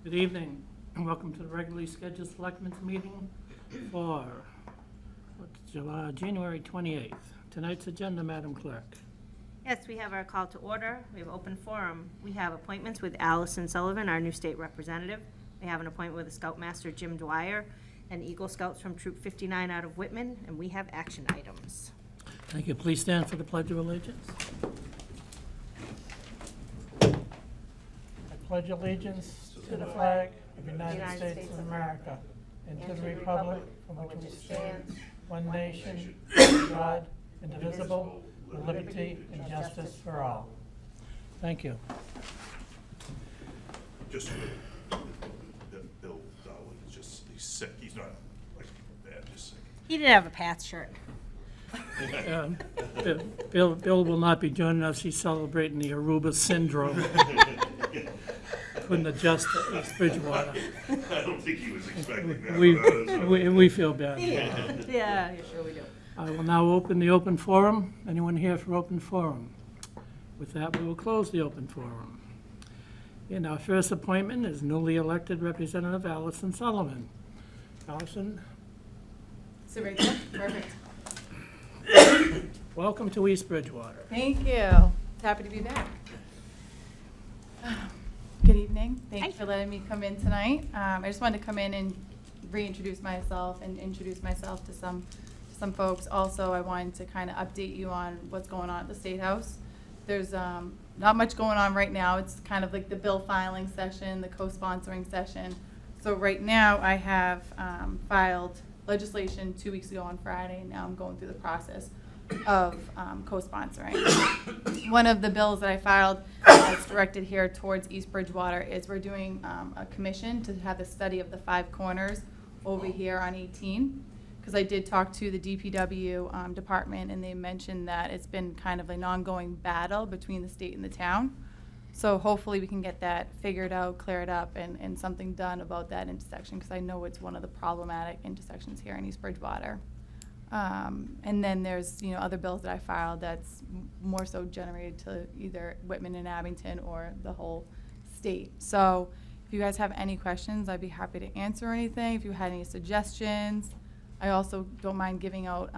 Good evening, and welcome to the regularly scheduled Selectmen's meeting for January 28th. Tonight's agenda, Madam Clerk. Yes, we have our call to order. We have open forum. We have appointments with Allison Sullivan, our new state representative. We have an appointment with Scoutmaster Jim Dwyer and Eagle Scouts from Troop 59 out of Whitman, and we have action items. Thank you. Please stand for the Pledge of Allegiance. I pledge allegiance to the flag of the United States of America and to the republic for which we stand, one nation, under God, indivisible, with liberty and justice for all. Thank you. Just Bill Darwin is just, he's sick. He's not like bad, just sick. He did have a Pats shirt. Bill will not be joining us. He's celebrating the Aruba syndrome. Couldn't adjust to East Bridgewater. I don't think he was expecting that. We feel bad. Yeah, sure we do. I will now open the open forum. Anyone here for open forum? With that, we will close the open forum. And our first appointment is newly elected Representative Allison Sullivan. Allison, So right there, perfect. welcome to East Bridgewater. Thank you. Happy to be back. Good evening. Thanks for letting me come in tonight. I just wanted to come in and reintroduce myself and introduce myself to some folks. Also, I wanted to kind of update you on what's going on at the State House. There's not much going on right now. It's kind of like the bill filing session, the co-sponsoring session. So right now, I have filed legislation 2 weeks ago on Friday, and now I'm going through the process of co-sponsoring. One of the bills that I filed that's directed here towards East Bridgewater is we're doing a commission to have the study of the 5 corners over here on 18. Because I did talk to the DPW department, and they mentioned that it's been kind of an ongoing battle between the state and the town. So hopefully we can get that figured out, cleared up, and something done about that intersection, because I know it's one of the problematic intersections here in East Bridgewater. And then there's other bills that I filed that's more so generated to either Whitman and Abington or the whole state. So if you guys have any questions, I'd be happy to answer anything. If you had any suggestions, I also don't mind giving out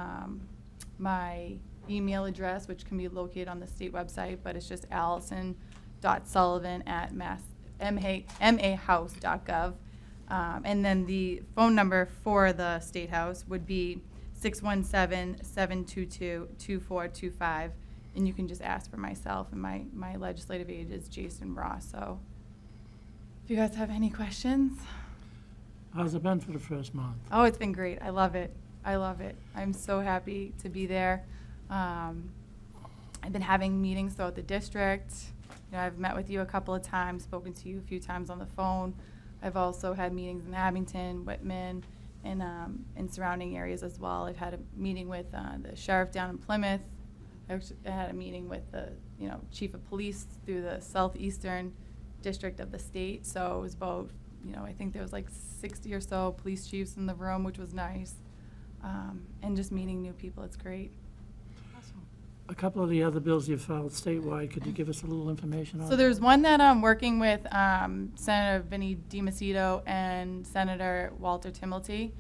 my email address, which can be located on the state website, but it's just allison.sullivan@mahouse.gov. And then the phone number for the State House would be 617-722-2425. And you can just ask for myself, and my legislative aide is Jason Ross. So if you guys have any questions. How's it been for the first month? Oh, it's been great. I love it. I love it. I'm so happy to be there. I've been having meetings throughout the district. I've met with you a couple of times, spoken to you a few times on the phone. I've also had meetings in Abington, Whitman, and surrounding areas as well. I've had a meeting with the sheriff down in Plymouth. I had a meeting with the chief of police through the southeastern district of the state. So it was about I think there was like 60 or so police chiefs in the room, which was nice. And just meeting new people, it's great. Awesome. A couple of the other bills you filed statewide, could you give us a little information on? So there's one that I'm working with Senator Vinnie DiMacedo and Senator Walter Timilty.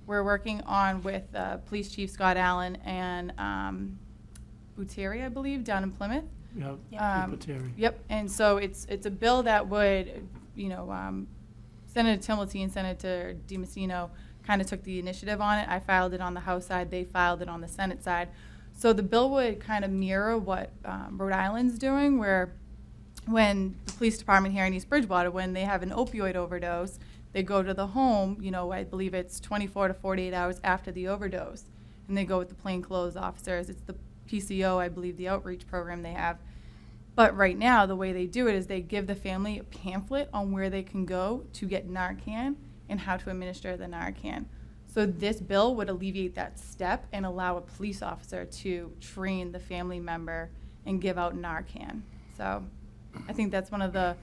We're working on with Police Chief Scott Allen and Buteri, I believe, down in Plymouth. Yep. Buteri. Yep. And so it's a bill that would, Senator Timilty and Senator DiMacedo kind of took the initiative on it. I filed it on the House side. They filed it on the Senate side. So the bill would kind of mirror what Rhode Island's doing, where when the police department here in East Bridgewater, when they have an opioid overdose, they go to the home, I believe it's 24 to 48 hours after the overdose, and they go with the plainclothes officers. It's the PCO, I believe, the outreach program they have. But right now, the way they do it is they give the family a pamphlet on where they can go to get Narcan and how to administer the Narcan. So this bill would alleviate that step and allow a police officer to train the family member and give out Narcan. So I think that's one of the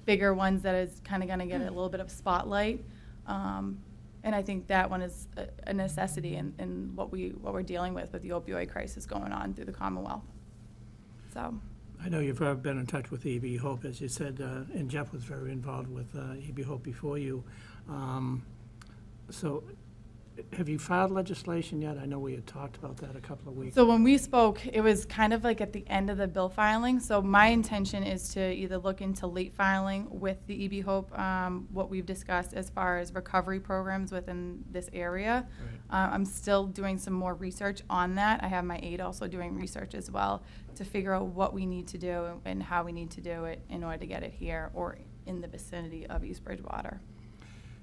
bigger ones that is kind of going to get a little bit of spotlight. And I think that one is a necessity in what we're dealing with the opioid crisis going on through the Commonwealth. So I know you've been in touch with EB Hope, as you said, and Jeff was very involved with EB Hope before you. So have you filed legislation yet? I know we had talked about that a couple of weeks. So when we spoke, it was kind of like at the end of the bill filing. So my intention is to either look into late filing with the EB Hope, what we've discussed as far as recovery programs within this area. Right. I'm still doing some more research on that. I have my aide also doing research as well to figure out what we need to do and how we need to do it in order to get it here or in the vicinity of East Bridgewater.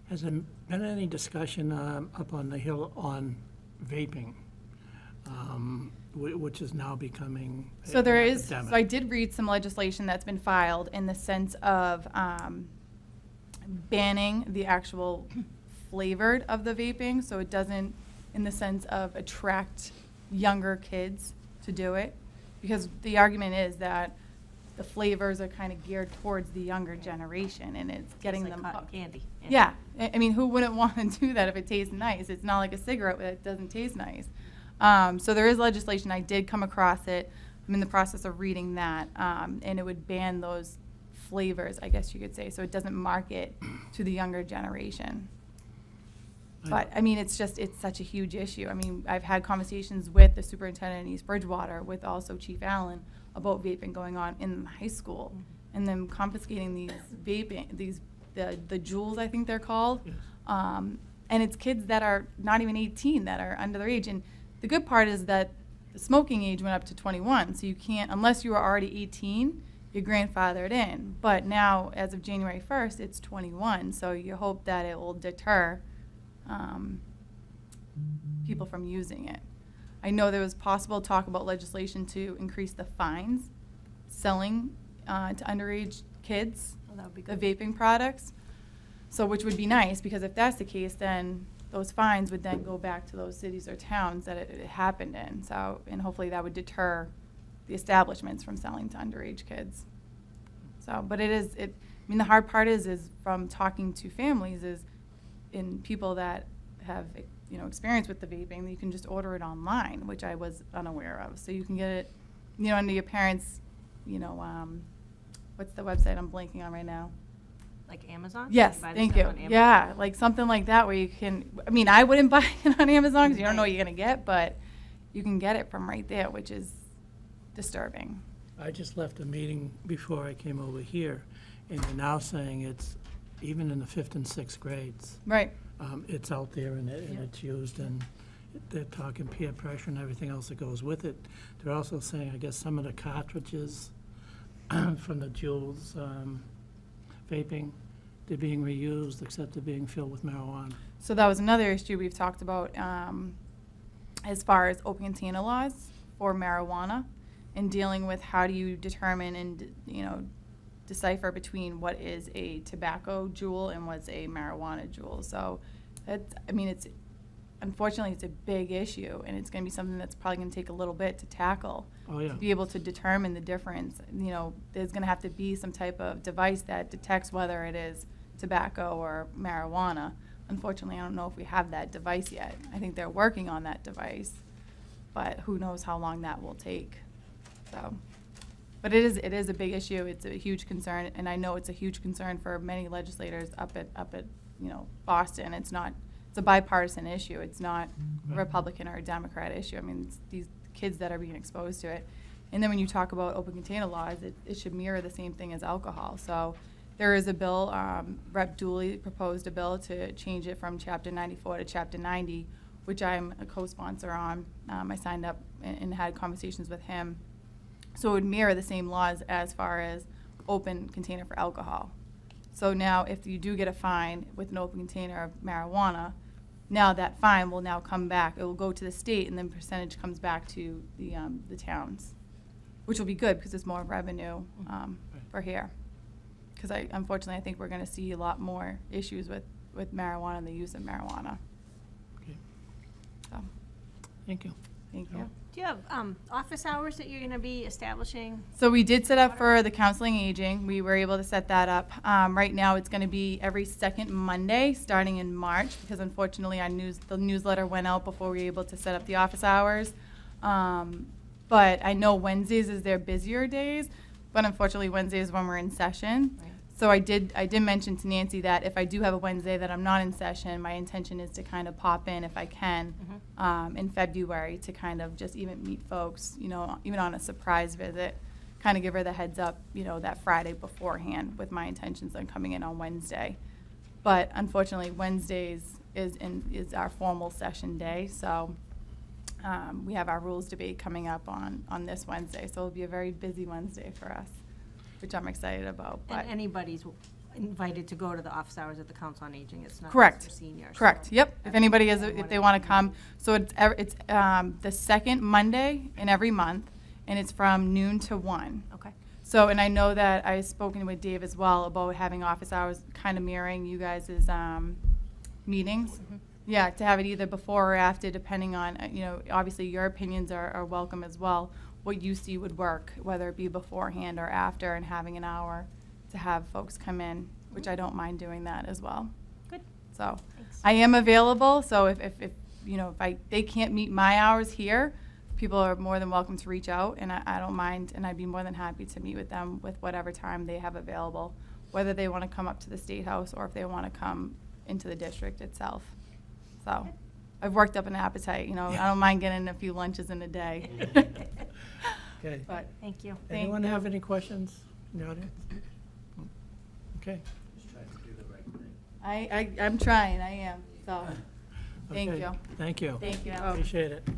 Has there been any discussion up on the Hill on vaping, which is now becoming So there an is, epidemic? so I did read some legislation that's been filed in the sense of banning the actual flavored of the vaping, so it doesn't, in the sense of attract younger kids to do it. Because the argument is that the flavors are kind of geared towards the younger generation, and it's getting It's like them cotton hooked. candy. Yeah, I mean, who wouldn't want to do that if it tastes nice? It's not like a cigarette that doesn't taste nice. So there is legislation. I did come across it. I'm in the process of reading that, and it would ban those flavors, I guess you could say, so it doesn't market to the younger generation. But, I mean, it's such a huge issue. I mean, I've had conversations with the superintendent in East Bridgewater, with also Chief Allen, about vaping going on in high school, and them confiscating these the Juuls, I think they're called. Yes. And it's kids that are not even 18 that are under their age. And the good part is that the smoking age went up to 21, so you can't, unless you are already 18, you're grandfathered in. But now, as of January 1st, it's 21, so you hope that it will deter people from using it. I know there was possible talk about legislation to increase the fines selling to underage kids Well, that would be the good. vaping products. So, which would be nice, because if that's the case, then those fines would then go back to those cities or towns that it happened in. So, and hopefully that would deter the establishments from selling to underage kids. So, but I mean, the hard part is from talking to families is in people that have, experience with the vaping, that you can just order it online, which I was unaware of. So you can get it, under your parents', what's the website I'm blanking on right now? Like Amazon? Yes, buy the thank stuff you. on Amazon? Yeah, like something like that where you can, I mean, I wouldn't buy it on Amazon because you don't know what you're going to get, but you can get it from right there, which is disturbing. I just left a meeting before I came over here, and they're now saying it's, even in the 5th and 6th grades, Right. it's out there and Yeah. it's used, and they're talking peer pressure and everything else that goes with it. They're also saying, I guess, some of the cartridges from the Juuls vaping, they're being reused, except they're being filled with marijuana. So that was another issue we've talked about as far as open container laws for marijuana and dealing with how do you determine and, decipher between what is a tobacco Juul and what's a marijuana Juul. So unfortunately, it's a big issue, and it's going to be something that's probably going to take a little bit to tackle. Oh, yeah. To be able to determine the difference. There's going to have to be some type of device that detects whether it is tobacco or marijuana. Unfortunately, I don't know if we have that device yet. I think they're working on that device, but who knows how long that will take. So, but it is a big issue. It's a huge concern, and I know it's a huge concern for many legislators up at Boston. It's a bipartisan issue. It's not a Republican or a Democrat issue. I mean, it's these kids that are being exposed to it. And then when you talk about open container laws, it should mirror the same thing as alcohol. So there is a bill, Rep. Dooley proposed a bill to change it from Chapter 94 to Chapter 90, which I'm a co-sponsor on. I signed up and had conversations with him. So it would mirror the same laws as far as open container for alcohol. So now if you do get a fine with an open container of marijuana, now that fine will now come back. It will go to the state, and then percentage comes back to the towns, which will be good because it's more revenue for here. Because unfortunately, I think we're going to see a lot more issues with marijuana and the use of marijuana. Okay. So, Thank you. thank you. Do you have office hours that you're going to be establishing? So we did set up for the counseling aging. We were able to set that up. Right now, it's going to be every second Monday, starting in March, because unfortunately, the newsletter went out before we were able to set up the office hours. But I know Wednesdays is their busier days. but unfortunately Wednesday is when we're in session. Right. So I did mention to Nancy that if I do have a Wednesday that I'm not in session, my intention is to kind of pop in if I can in February to kind of just even meet folks, you know, even on a surprise visit, kind of give her the heads up, you know, that Friday beforehand with my intentions on coming in on Wednesday. But unfortunately, Wednesdays is our formal session day, so we have our rules debate coming up on this Wednesday, so it'll be a very busy Wednesday for us, which I'm excited about. But And anybody's invited to go to the office hours at the Council on Aging. It's not correct, just for seniors. correct. so Yep. If anybody is, everyone if they want to come, so it's the second Monday in every month, and it's from noon to 1. Okay. So, and I know that I've spoken with Dave as well about having office hours kind of mirroring you guys' meetings. Yeah, to have it either before or after, depending on, you know, obviously your opinions are welcome as well. What you see would work, whether it be beforehand or after, and having an hour to have folks come in, which I don't mind doing that as well. Good. So, Thanks. I am available, so if you know, if they can't meet my hours here, people are more than welcome to reach out, and I don't mind, and I'd be more than happy to meet with them with whatever time they have available, whether they want to come up to the State House or if they want to come into the district itself. So, I've worked up an appetite, you know, I don't mind getting a few lunches in a day. Okay. But, Thank you. Thank Anyone you. have any questions in the audience? Okay. Just trying to do the right thing. I'm trying, I am, so, thank Okay. you. Thank you. Thank you. Appreciate it.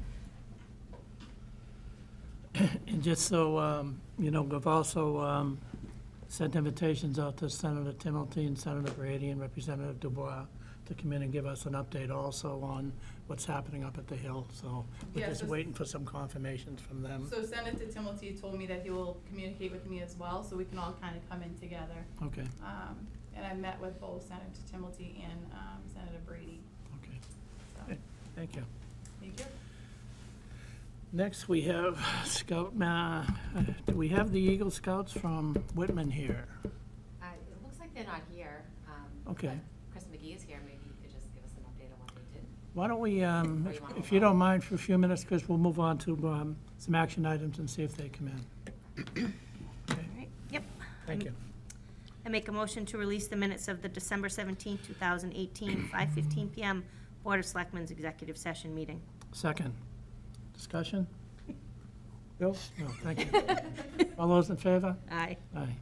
And just so, you know, we've also sent invitations out to Senator Timilty and Senator Brady and Representative Dubois to come in and give us an update also on what's happening up at the Hill. So we're Yeah, just so- waiting for some confirmations from them. So Senator Timilty told me that he will communicate with me as well, so we can all kind of come in together. Okay, And I met with both Senator Timilty and Senator Brady, okay. so, Okay, thank you. thank you. Next, we have do we have the Eagle Scouts from Whitman here? It looks like they're not here. Okay. but Chris McGee is here. Maybe you could just give us an update on what they did. Why don't we, you wanna if move you on? don't mind for a few minutes, Chris, we'll move on to some action items and see if they come in. Okay, All right. Yep. thank you. I make a motion to release the minutes of the December 17, 2018, 5:15 PM Board of Selectmen's Executive Session meeting. Second, discussion? Bill? No, thank you. All those in favor? Aye. Aye.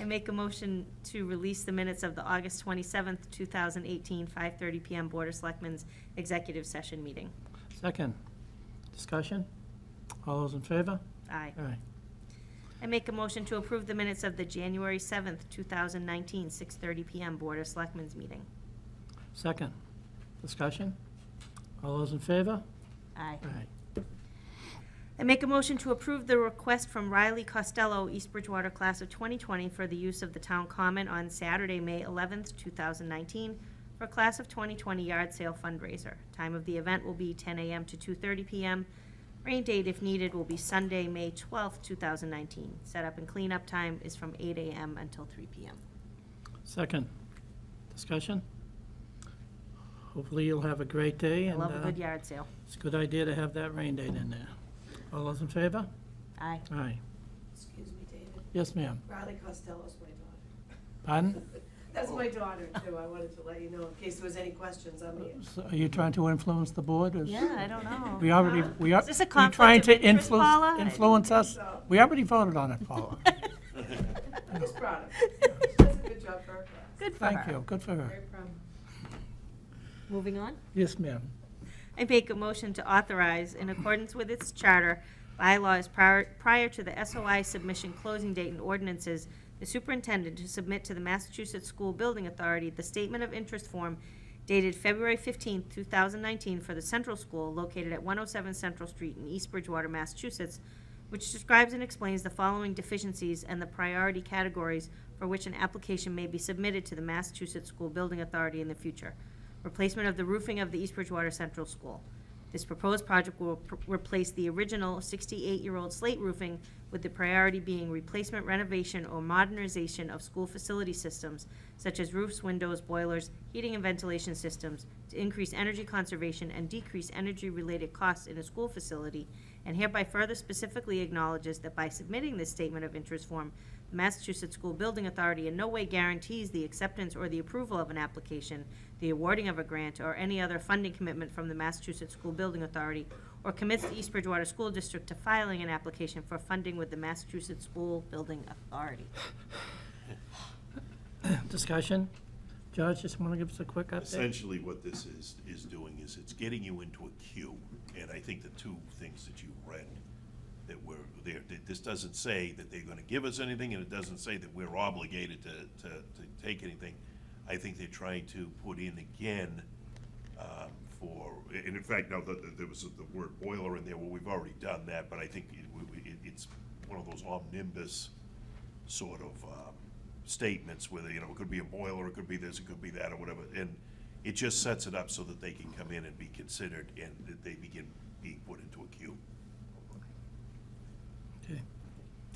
I make a motion to release the minutes of the August 27th, 2018, 5:30 PM Board of Selectmen's Executive Session meeting. Second, discussion? All those in favor? Aye. Aye. I make a motion to approve the minutes of the January 7th, 2019, 6:30 PM Board of Selectmen's meeting. Second, discussion? All those in favor? Aye. Aye. I make a motion to approve the request from Riley Costello, East Bridgewater Class of 2020, for the use of the town common on Saturday, May 11th, 2019, for Class of 2020 yard sale fundraiser. Time of the event will be 10 a.m. to 2:30 p.m. Rain date, if needed, will be Sunday, May 12th, 2019. Setup and cleanup time is from 8 a.m. until 3 p.m. Second, discussion? Hopefully you'll have a great day. I and love a good yard sale. It's a good idea to have that rain date in there. All those in favor? Aye. Aye. Excuse me, David. Yes, ma'am. Riley Costello's my daughter. Pardon? That's my daughter, too. I wanted to let you know in case there was any questions. I'm here. So are you trying to influence the board? Is- Yeah, I don't know. We already, we are. Is this a you conflict trying of to interest, Paula? influence us? So- We already voted on it, Paula. I'm just proud of her. She does a good job for her class. Good for her. Thank you, good for her. Very proud. Moving on. Yes, ma'am. I make a motion to authorize, in accordance with its charter, bylaws prior to the SOI submission closing date and ordinances, the superintendent to submit to the Massachusetts School Building Authority the statement of interest form dated February 15, 2019 for the Central School located at 107 Central Street in East Bridgewater, Massachusetts, which describes and explains the following deficiencies and the priority categories for which an application may be submitted to the Massachusetts School Building Authority in the future. Replacement of the roofing of the East Bridgewater Central School. This proposed project will replace the original 68-year-old slate roofing, with the priority being replacement, renovation, or modernization of school facility systems, such as roofs, windows, boilers, heating and ventilation systems, to increase energy conservation and decrease energy-related costs in a school facility, and hereby further specifically acknowledges that by submitting this statement of interest form, the Massachusetts School Building Authority in no way guarantees the acceptance or the approval of an application, the awarding of a grant, or any other funding commitment from the Massachusetts School Building Authority, or commits the East Bridgewater School District to filing an application for funding with the Massachusetts School Building Authority. Discussion? George, just want to give us a quick update? Essentially, what this is doing is it's getting you into a queue. And I think the two things that you read, that we're there, this doesn't say that they're gonna give us anything, and it doesn't say that we're obligated to take anything. I think they're trying to put in again, and in fact, now, there was the word boiler in there, well, we've already done that, but I think it's one of those omnibus sort of statements where, it could be a boiler, it could be this, it could be that, or whatever, and it just sets it up so that they can come in and be considered, and that they begin being put into a queue. Okay.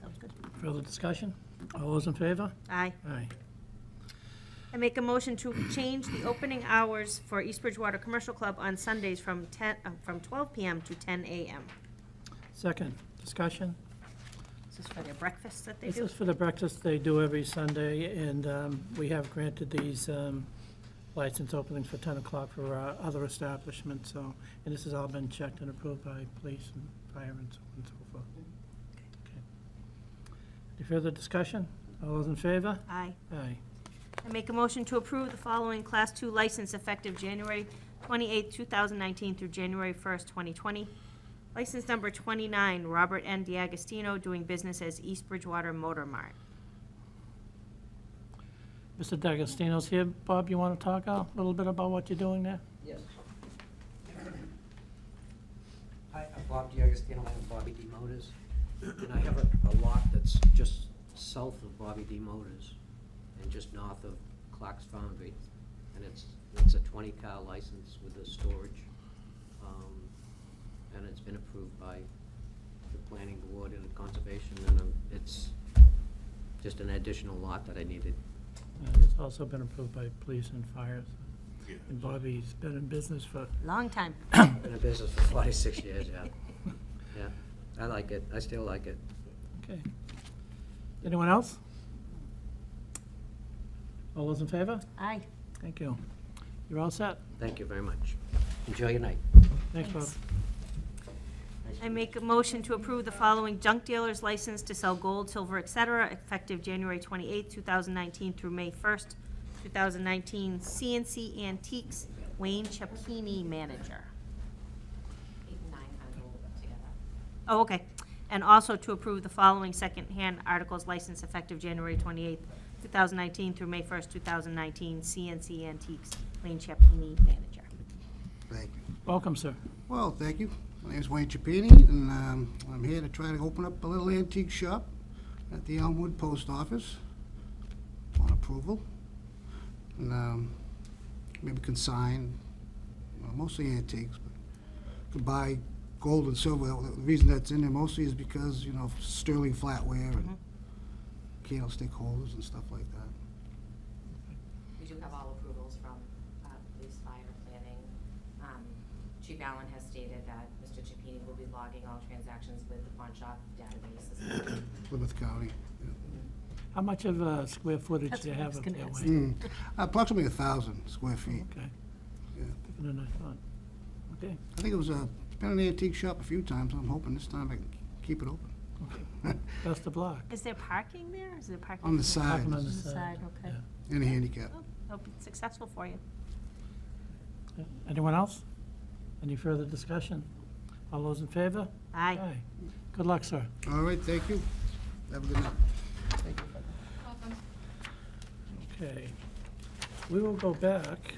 Sounds good. Further discussion? All those in favor? Aye. Aye. I make a motion to change the opening hours for East Bridgewater Commercial Club on Sundays from 12 PM to 10 AM. Second, discussion? This is for their breakfast that they This do. is for the breakfast they do every Sunday, and we have granted these license openings for 10 o'clock for other establishments, so, and this has all been checked and approved by police and fire and so on and so forth. Okay. Any further discussion? All those in favor? Aye. Aye. I make a motion to approve the following Class 2 license effective January 28, 2019 through January 1st, 2020. License number 29, Robert N. DiAgostino, doing business as East Bridgewater Motor Mart. Mr. D'Agostino's here. Bob, you want to talk a little bit about what you're doing there? Yes. Hi, I'm Bob DiAgostino, I have Bobby D Motors, and I have a lot that's just south of Bobby D Motors and just north of Clark's Foundry, and it's a 20-car license with a storage, and it's been approved by the planning board and the conservation, and it's just an additional lot that I needed. It's also been approved by police and fire. Yeah. And Bobby's been in business for, Long time. Been in business for 46 years, yeah. Yeah, I like it, I still like it. okay. Anyone else? All those in favor? Aye. Thank you. You're all set. Thank you very much. Enjoy your night. Thanks, Bob. I make a motion to approve the following junk dealer's license to sell gold, silver, etc., effective January 28, 2019 through May 1st, 2019. CNC Antiques, Wayne Chapini, manager. 8 and 9 kind of rolled together. Oh, okay. And also to approve the following second-hand articles license effective January 28, 2019 through May 1st, 2019. CNC Antiques, Wayne Chapini, manager. Thank you. Welcome, sir. Well, thank you. My name's Wayne Chapini, and I'm here to try to open up a little antique shop at the Elmwood Post Office on approval. And maybe consign, mostly antiques, but could buy gold and silver. The reason that's in there mostly is because, sterling flatware and candlestick holders and stuff like that. We do have all approvals from police, fire, planning. Chief Allen has stated that Mr. Chapini will be logging all transactions with the pawn shop database. Plymouth County. Yeah. How much of a square footage That's do you what I have was up gonna there, ask. Wayne? Approximately 1,000 square feet. Okay, Yeah. bigger than I thought. Okay, I think it's been an antique shop a few times. I'm hoping this time I can keep it open. okay. Best of luck. Is there parking there? Is there parking? On the side. Parking on On the the side. side, okay. Yeah. And a handicap. Oh, hope it's successful for you. Anyone else? Any further discussion? All those in favor? Aye. Good luck, sir. All right, thank you. Have a good night. Okay. We will go back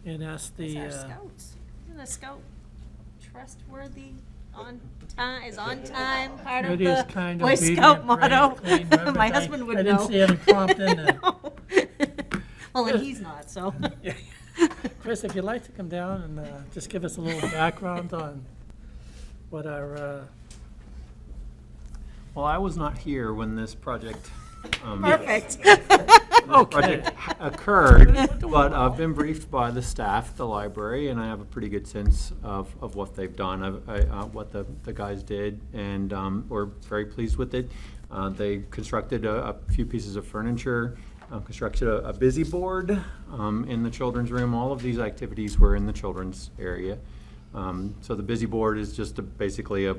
and ask These the, are scouts. Isn't a scout trustworthy, on time, is on time part of Courteous, the kind, Boy obedient, Scout brave, motto? clean, reverent. My husband would know. I didn't see any prompt in there. No. Well, and he's not, so. Chris, if you'd like to come down and just give us a little background on what our, Well, I was not here when this project Perfect. Okay. project occurred, but I've been briefed by the staff at the library, and I have a pretty good sense of what they've done, what the guys did, and we're very pleased with it. They constructed a few pieces of furniture, constructed a busy board in the children's room. All of these activities were in the children's area. So the busy board is just basically a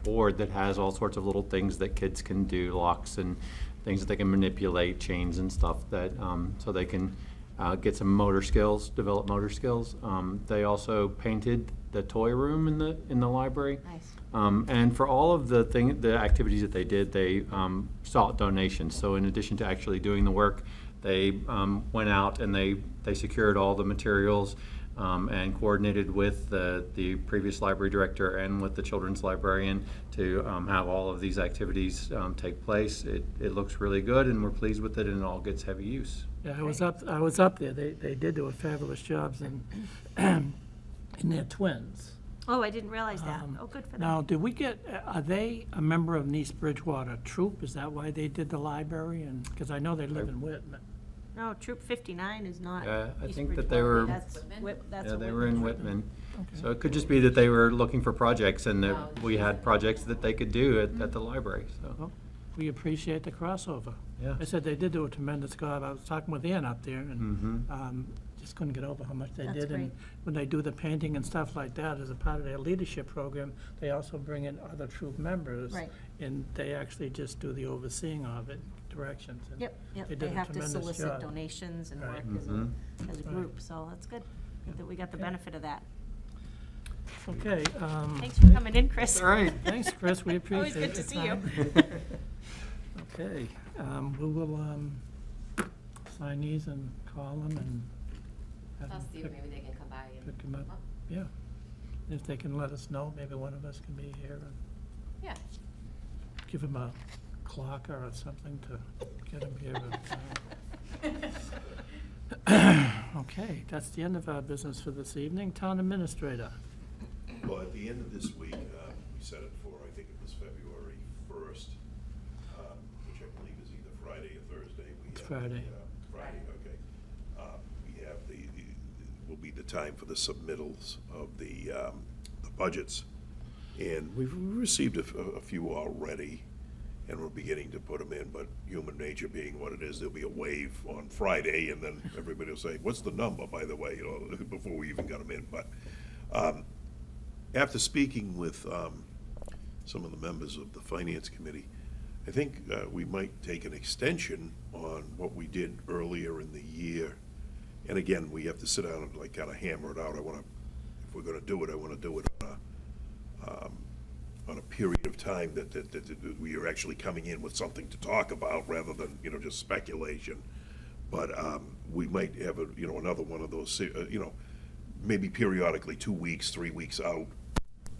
board that has all sorts of little things that kids can do, locks and things that they can manipulate, chains and stuff that, so they can get some motor skills, develop motor skills. They also painted the toy room in the library. Nice. And for all of the activities that they did, they sought donations. So in addition to actually doing the work, they went out and they secured all the materials and coordinated with the previous library director and with the children's librarian to have all of these activities take place. It looks really good, and we're pleased with it, and it all gets heavy use. Yeah, I was up there. They did do a fabulous job, and they're twins. Oh, I didn't realize that. Oh, good for them. Now, did we get, are they a member of East Bridgewater Troop? Is that why they did the library? And, because I know they live in Whitman. No, Troop 59 is not Yeah, I East think that Bridgewater. they were- That's Yeah, a they were in troop. Whitman. Okay. So it could just be that they were looking for projects, and No, that we had projects that they could do at the library, so, Well, we appreciate the crossover. yeah. I said they did do a tremendous job. I was talking with Ann up there, and Mhm. just couldn't get over how much they That's did. And great. when they do the painting and stuff like that, as a part of their leadership program, they also bring in other troop members. Right. And they actually just do the overseeing of it, directions. and Yep, yep. They They did a have to tremendous solicit job. donations and Right. work as Mhm. a group, so that's good. Good that we got the Yeah. benefit of that. Okay. Thanks for coming in, Chris. All right. Thanks, Chris, we Always appreciate it. good to see you. Okay, we will sign these and call them and have I'll them see if maybe they can come by and. pick them up. Oh, Yeah. If they can let us know, maybe one of us can be here and Yeah. give them a clock or something to get them here. Okay, that's the end of our business for this evening. Town Administrator. Well, at the end of this week, we set it for, I think it was February 1st, which I believe is either Friday or Thursday. It's Friday. Friday, okay. We have will be the time for the submittals of the budgets. And we've received a few already, and we're beginning to put them in, but human nature being what it is, there'll be a wave on Friday, and then everybody will say, what's the number, by the way, before we even got them in. But after speaking with some of the members of the Finance Committee, I think we might take an extension on what we did earlier in the year. And again, we have to sit down and like kind of hammer it out. If we're gonna do it, I wanna do it on a period of time that we are actually coming in with something to talk about rather than, just speculation. But we might have another one of those, maybe periodically 2 weeks, 3 weeks out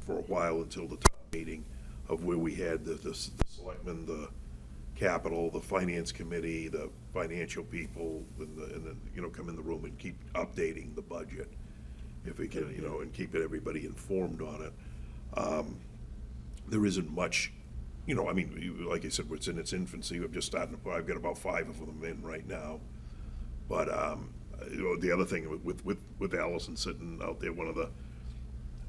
for a while until the town meeting of where we had the selectmen, the capital, the finance committee, the financial people, and then, come in the room and keep updating the budget. If we can, and keep everybody informed on it. There isn't much, like I said, it's in its infancy. I've just starting to, I've got about 5 of them in right now. But, the other thing with Allison sitting out there,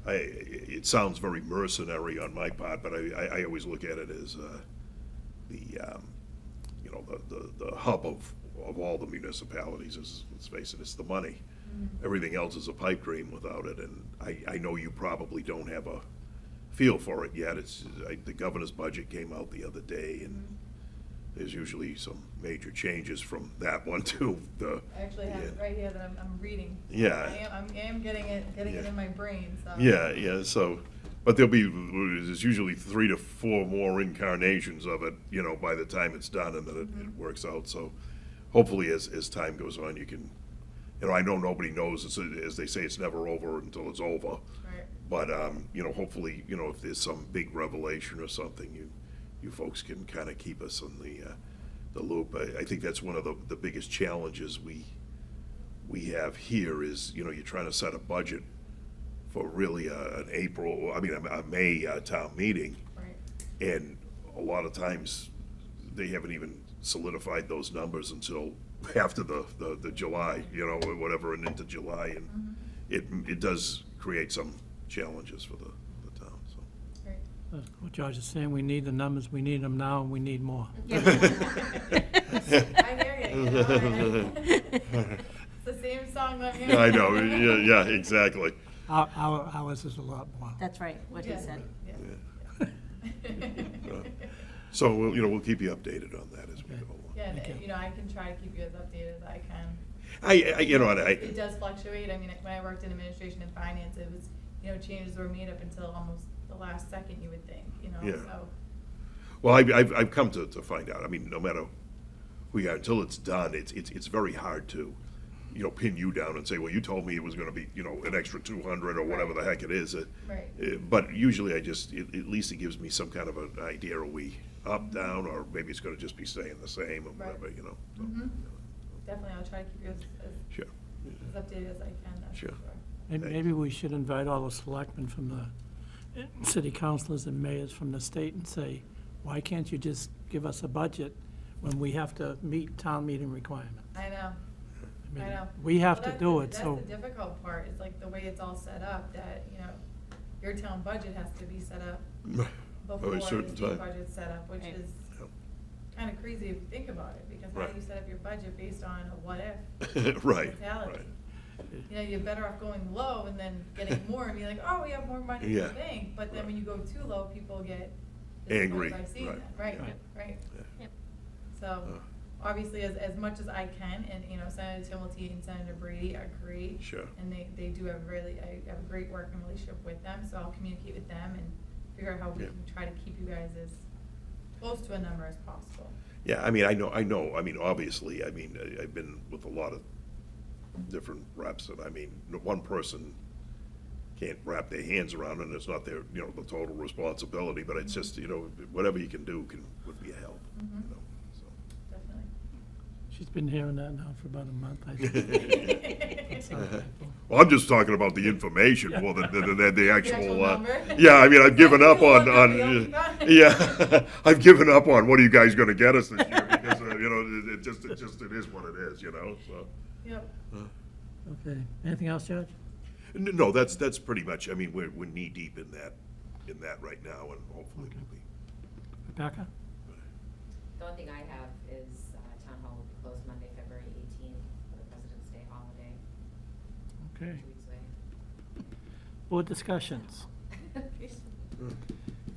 it sounds very mercenary on my part, but I always look at it as, the hub of all the municipalities is, let's face it, it's the money. Everything else is a pipe dream without it, and I know you probably don't have a feel for it yet. The governor's budget came out the other day, and there's usually some major changes from that one to the. I actually have it right here that I'm reading. Yeah. I am getting it Yeah. in my brain, so. Yeah, so, but there's usually 3 to 4 more incarnations of it, by the time it's done, and then it works out, so hopefully as time goes on, you can, I know nobody knows, as they say, it's never over until it's over. Right. But, hopefully, if there's some big revelation or something, you folks can kind of keep us on the loop. I think that's one of the biggest challenges we have here is, you're trying to set a budget for really a May town meeting. Right. And a lot of times, they haven't even solidified those numbers until after the July, you know, or whatever, and into July, and it does create some challenges for the town, so. Great. What George is saying, we need the numbers, we need them now, and we need more. I hear you, you know, it's the same song that I'm I know, yeah, exactly. Ours is a lot more. That's right, what he said. So, we'll keep you updated on that as we go along. Yeah, Thank you. and, you know, I can try to keep you as updated as I can. It It does fluctuate. I mean, when I worked in administration and finance, it was, you know, changes were made up until almost the last second, you would think, you know, Yeah. so. Well, I've come to find out, I mean, no matter who you are, until it's done, it's very hard to, pin you down and say, well, you told me it was gonna be, an extra 200 or whatever the heck it is. Right. But usually at least it gives me some kind of an idea, are we up, down, or maybe it's gonna just be staying the same or Right. whatever, so. Definitely, I'll try to keep you Sure, as updated as I can, that's for Sure. sure. Maybe we should invite all the selectmen from the city councilors and mayors from the state and say, why can't you just give us a budget when we have to meet town meeting requirements? I know. I mean, know. we have Well, to do it, that's so. the difficult part, is like the way it's all set up, that, you know, your town budget has to be set up before the certain state time. budget's set up, which Right. is Yep. kind of crazy if you think about it, because how Right. do you set up your budget based on a what-if Right, mentality? right. You know, you're better off going low and then getting more and be like, oh, we have more money than Yeah. you think, but then when you go too low, people get Angry, disappointed by seeing right. that, right, Right. right. Yep. So, obviously, as much as I can, and, you know, Senator Timmelty and Senator Brady are great. Sure. And they do have I have a great working relationship with them, so I'll communicate with them and figure out how we Yeah. can try to keep you guys as close to a number as possible. Yeah, I mean, I know, obviously, I've been with a lot of different reps, and one person can't wrap their hands around it, and it's not their, the total responsibility, but it's just, whatever you can do would be a help, so. Definitely. She's been hearing that now for about a month, I think. Well, I'm just talking about the information more than the actual, actual number? yeah, I've given up on, You'll yeah, I've given up on what are you guys gonna get us this year, because, it is what it is, so. Yep. Okay, anything else, George? No, that's pretty much, we're knee deep in that right now, and hopefully we'll be. Rebecca? The only thing I have is Town Hall will be closed Monday, February 18th for the President's Day holiday, Okay. 2 weeks away. Board discussions.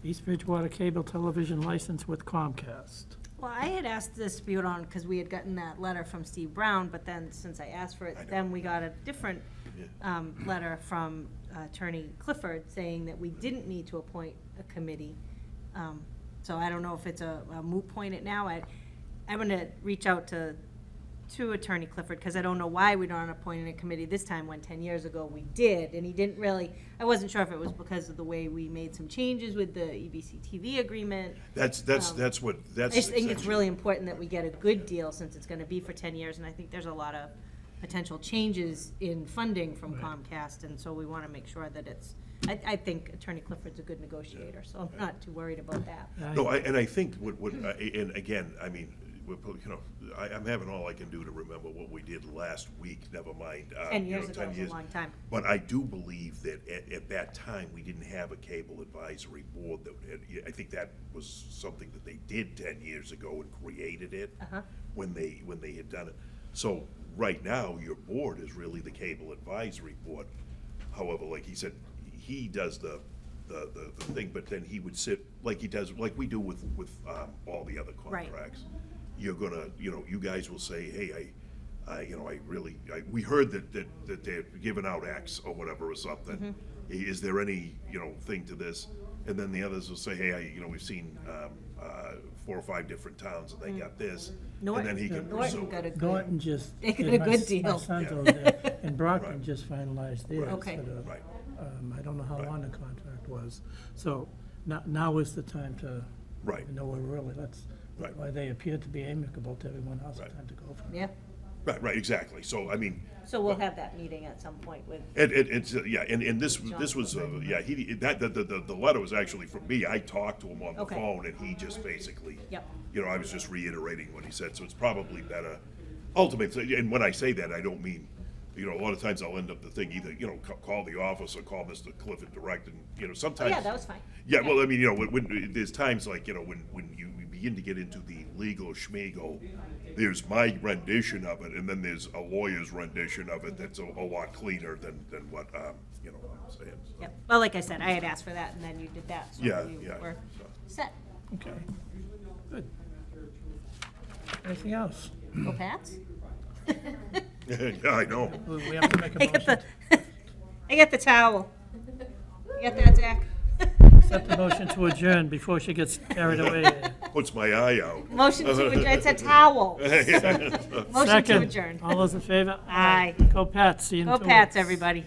East Bridgewater Cable Television License with Comcast. Well, I had asked this to be on, because we had gotten that letter from Steve Brown, but then since I asked for it, I know. then we got a different Yeah. letter from Attorney Clifford saying that we didn't need to appoint a committee. So I don't know if it's a moot point at now. I'm gonna reach out to Attorney Clifford, because I don't know why we don't appoint a committee this time, when 10 years ago we did, and he didn't really, I wasn't sure if it was because of the way we made some changes with the EBC TV agreement. That's I what, just think it's essentially- really important that we get a good deal, since it's gonna be for 10 years, and I think there's a lot of potential changes in funding from Right. Comcast, and so we wanna make sure that it's, I think Attorney Clifford's a good negotiator, so I'm not too worried about that. No, and I think and again, I'm having all I can do to remember what we did last week, never mind. 10 years ago was a long time. But I do believe that at that time, we didn't have a cable advisory board. I think that was something that they did 10 years ago and created it when they had done it. So right now, your board is really the cable advisory board. However, like he said, he does the thing, but then he would sit, like he does, like we do with all the other Right. contracts. You're gonna, you guys will say, hey, we heard that they're giving out X or whatever or something. Is there any, thing to this? And then the others will say, hey, we've seen 4 or 5 different towns and they got this. And then he can pursue Norton got a it. good, Norton just. They got did a my good s- deal. My son's Yeah. over there, and Brockton Right. just finalized theirs. Okay. for the, Right. I don't know how Right. long the contract was. So now is the time to. Right. Know where really, that's Right. why they appear to be amicable to everyone else, the Right. time to go for it. yeah, Right, exactly. So, I mean, So we'll have that meeting at some point with, it's, yeah, and this was, yeah, the letter was actually from me. I talked to him on the Okay. phone, and he just basically, Yep. you know, I was just reiterating what he said, so it's probably better. Ultimately, and when I say that, I don't mean, you know, a lot of times I'll end up the thing either, you know, call the office or call Mr. Clifford direct, and, you know, oh, sometimes. yeah, that was fine. Yeah, well, I mean, you know, when there's times like, you know, when you begin to get into the legal schmiegel, there's my rendition of it, and then there's a lawyer's rendition of it that's a lot cleaner than what, you know, I'm saying. So. Yep. Well, like I said, I had asked for that, and then you did that, so Yeah, you yeah. were so. set. Okay, good. Anything else? Go Pats? Yeah, I know. We have to make a I get motion. I get the towel. You got that, Zach? Set the motion to adjourn before she gets carried away. Puts my eye out. Motion to adjourn, it's a towel. Motion to Second. adjourn. All those in favor? Aye. Go Pats, see you in 2 Go weeks. Pats, everybody.